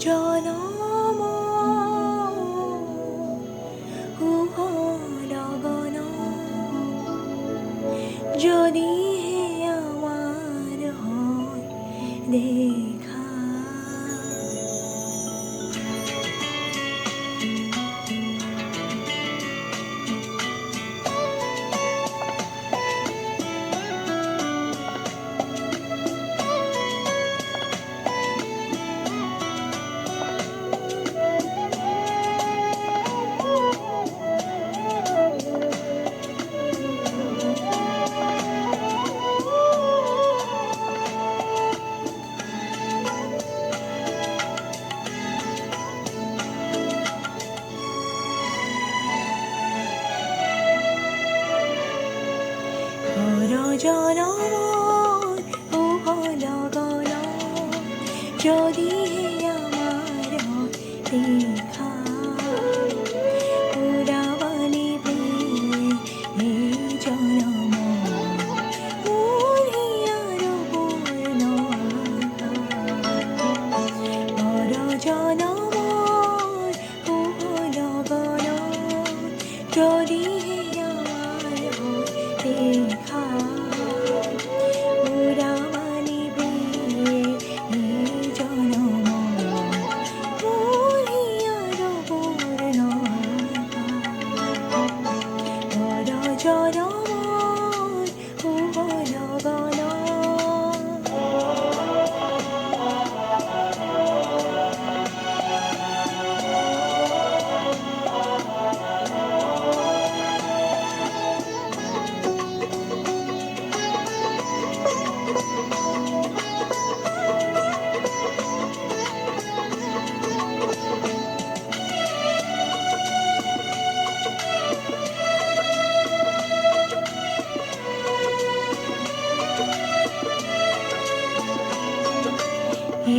জনম লগন যদি হে আমার হয় দেখা। জনম লগন যদি হে আমার দেখা উড়াবানি প্রিয়ে এই জনম মরিয়ার পূর্ণ জনম লগন যদি হে আমার দেখা উড়াবানি প্রিয়ে এই জনম মরিয়ার পূর্ণ জনম লগন।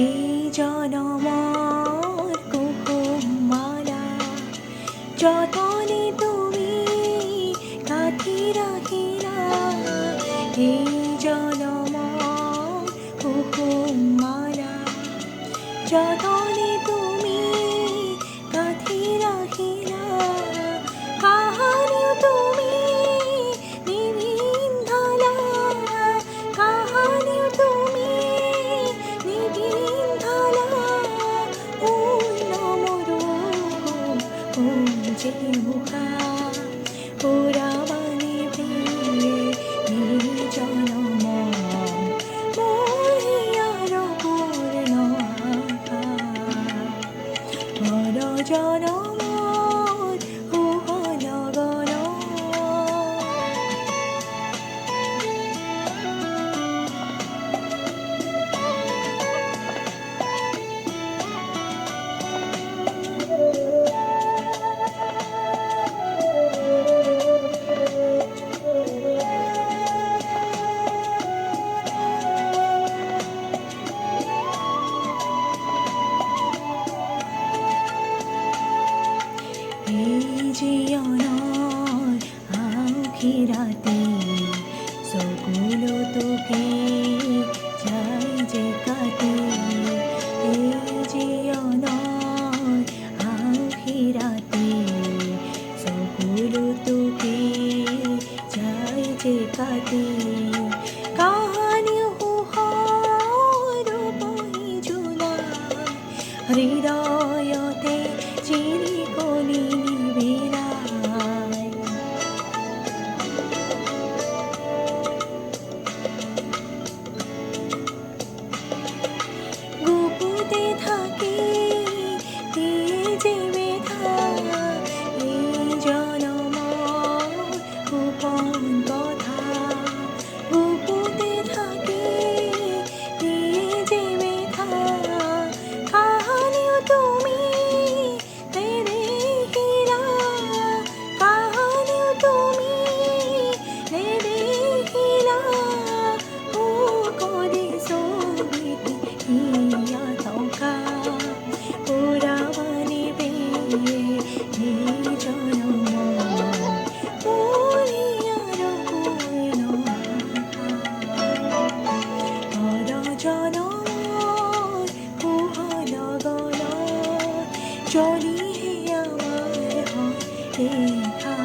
এই জনমর কুকুমালা যতনে তুমি কাঠি রাখিলা এই জনমর কুকুমালা যতনে তুমি কাঠি রাখিলা কাহানিও তুমি নিবিন্ধালা কাহানিও তুমি নিবিন্ধালা যে মুখা পুরাবানি প্রিয়ে এই জনম মরিয়ার পূর্ণ জনম লগন। এই জীবনৰ আখিৰাতে চকুলো তোকে যাই যে কাটি এই জীবনৰ আখিৰাতে চকুলো তোকে যাই যে কাটি কাহানি সুখৰ বহি জোলা হৃদয়তে চিৰিকনি নিবিৰাই গুপুতে থাকি দিয়ে যে বেথা এই জনমৰ গোপন কথা গুপুতে থাকি দিয়ে যে বেথা কাহানিও তো যদি হে আমার হয় দেখা